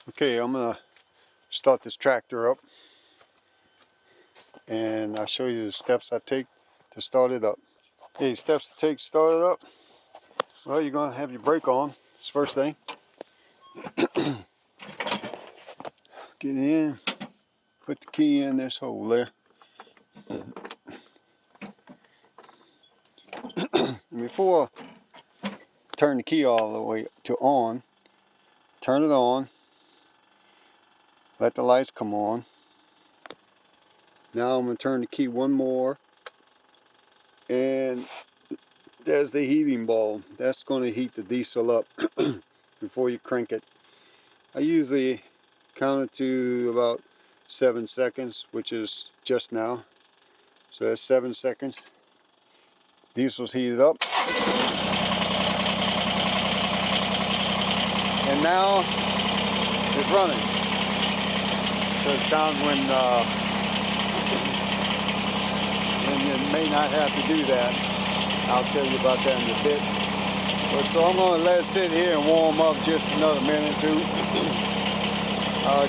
Okay, I'm gonna start this tractor up and I'll show you the steps I take to start it up. Okay, steps to take to start it up. Well, you're gonna have your brake on. That's the first thing. Get in, put the key in this hole there. And before I turn the key all the way to on, turn it on, let the lights come on. Now I'm gonna turn the key one more, and there's the heating bulb. That's gonna heat the diesel up before you crank it. I usually count it to about 7 seconds, which is just now. So that's 7 seconds. Diesel's heated up. And now it's running. So it's time when you may not have to do that. I'll tell you about that in a bit. But so I'm going to let it sit here and warm up just another minute or two.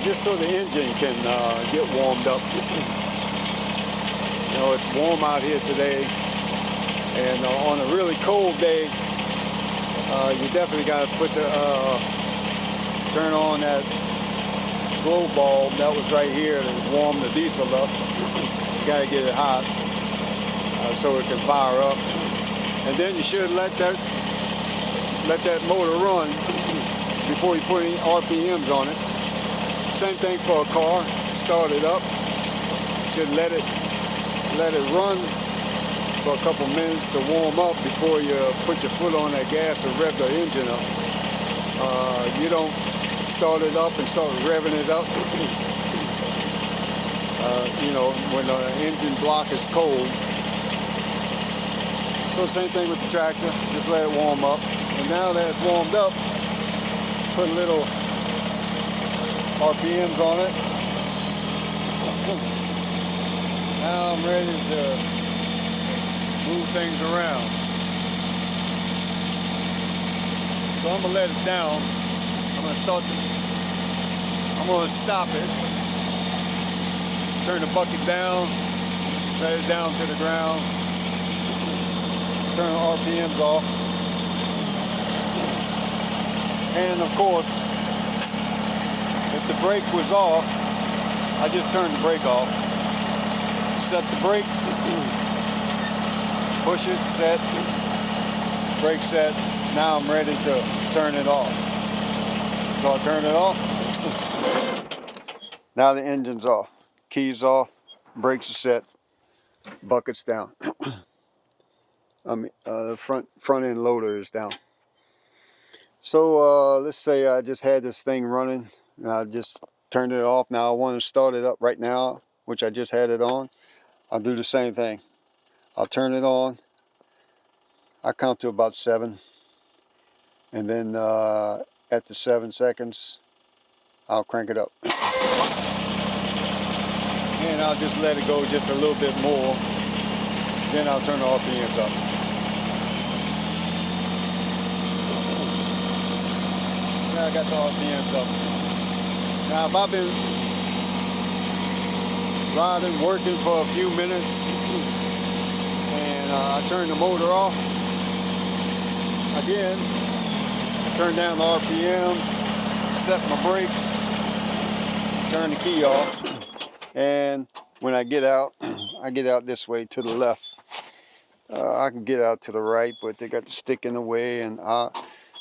Just so the engine can get warmed up. You know, it's warm out here today, and on a really cold day, you definitely got to put the turn on that glow bulb that was right here to warm the diesel up. You got to get it hot so it can fire up, and then you should let that motor run before you put any RPMs on it. Same thing for a car. Start it up. Should let it run for a couple minutes to warm up before you put your foot on that gas to rev the engine up. You don't start it up and start revving it up. You know, when the engine block is cold. So same thing with the tractor. Just let it warm up. And now that it's warmed up, put a little RPMs on it. Now I'm ready to move things around. So I'm gonna let it down. I'm gonna stop it. Turn the bucket down, let it down to the ground. Turn the RPMs off. And of course, if the brake was off, I just turned the brake off. Set the brake, push it, set, brake set. Now I'm ready to turn it off. So I turn it off. Now the engine's off, keys off, brakes are set, buckets down. The front end loader is down. So let's say I just had this thing running and I just turned it off. Now I want to start it up right now, which I just had it on. I'll do the same thing. I'll turn it on. I count to about 7. And then at the 7 seconds, I'll crank it up. And I'll just let it go just a little bit more. Then I'll turn the RPMs up. Now I got the RPMs up. Now if I've been riding, working for a few minutes, and I turn the motor off, again, turn down the RPM, set my brakes, turn the key off, and when I get out this way to the left. I can get out to the right, but they got the stick in the way, and I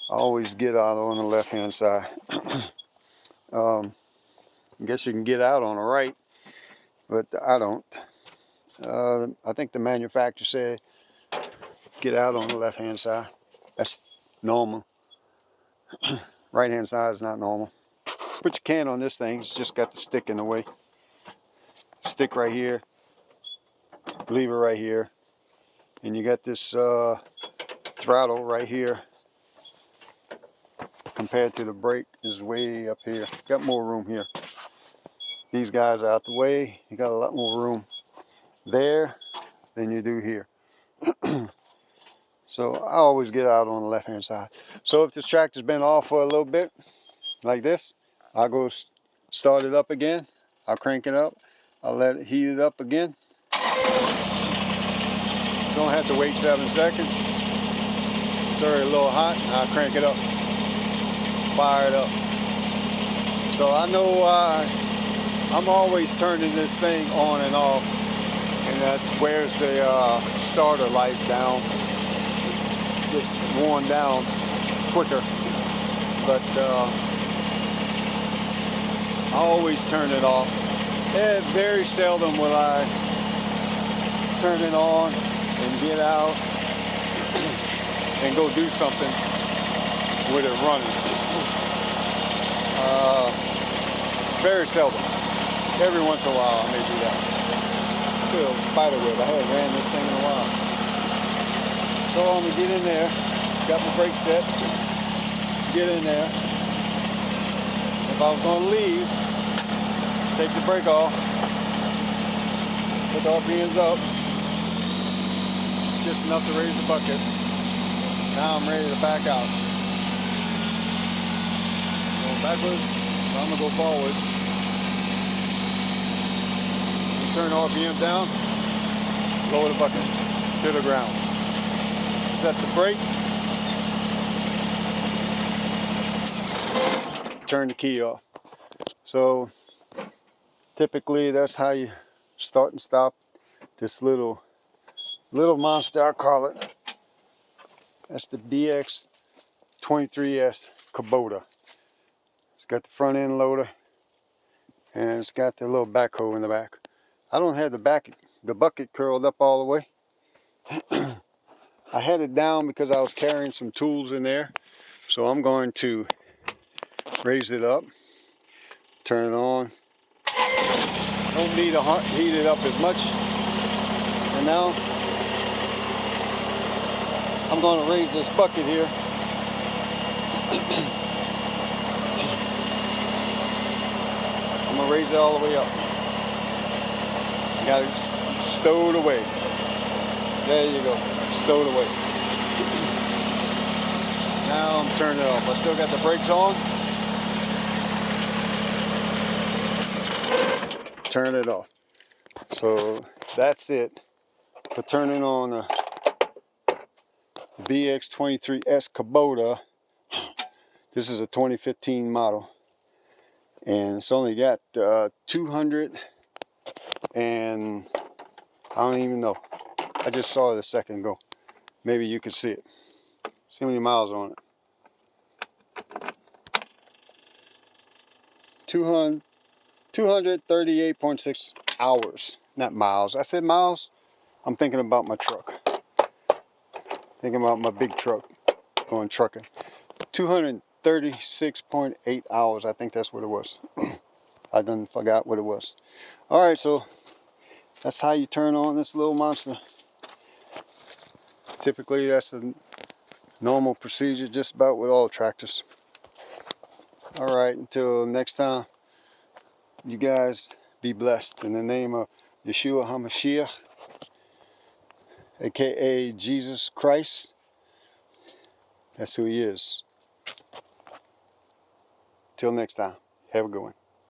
always get out on the left-hand side. I guess you can get out on the right, but I don't. I think the manufacturer said get out on the left-hand side. That's normal. Right-hand side is not normal. Put your can on this thing. It's just got the stick in the way. Stick right here. Lever right here. And you got this throttle right here. Compared to the brake is way up here. Got more room here. These guys are out the way. You got a lot more room there than you do here. So I always get out on the left hand side. So if this tractor's been off for a little bit, like this, I'll go start it up again. I'll crank it up. I'll let it heat it up again. Don't have to wait 7 seconds. It's already a little hot. I'll crank it up. Fire it up. So I know I'm always turning this thing on and off, and that wears the starter light down. Just worn down quicker. But I always turn it off. And very seldom will I turn it on and get out and go do something with it running. Very seldom. Every once in a while I may do that. Still spider web. I haven't ran this thing in a while. So I'm gonna get in there. Got my brake set. Get in there. If I was gonna leave, take the brake off. Put the RPMs up. Just enough to raise the bucket. Now I'm ready to back out. Going backwards, so I'm gonna go forward. Turn the RPM down, lower the bucket to the ground. Set the brake. Turn the key off. So typically that's how you start and stop this little monster, I call it. That's the BX 23S Kubota. It's got the front end loader and it's got the little backhoe in the back. I don't have the bucket curled up all the way. I had it down because I was carrying some tools in there. So I'm going to raise it up, turn it on. Don't need to heat it up as much. And now I'm going to raise this bucket here. I'm going to raise it all the way up. Got it stowed away. There you go, stowed away. Now I'm turning it off. I still got the brakes on. Turn it off. So that's it for turning on the BX23S Kubota. This is a 2015 model, and it's only got 200 and I don't even know. I just saw it a second ago. Maybe you could see it. See how many miles on it. 238.6 hours. Not miles. I said miles. I'm thinking about my truck. Thinking about my big truck. Going trucking. 236.8 hours. I think that's what it was. I done forgot what it was. Alright, so that's how you turn on this little monster. Typically that's a normal procedure just about with all tractors. Alright, until next time, you guys be blessed in the name of Yeshua HaMashiach, aka Jesus Christ. That's who he is. Till next time, have a good one.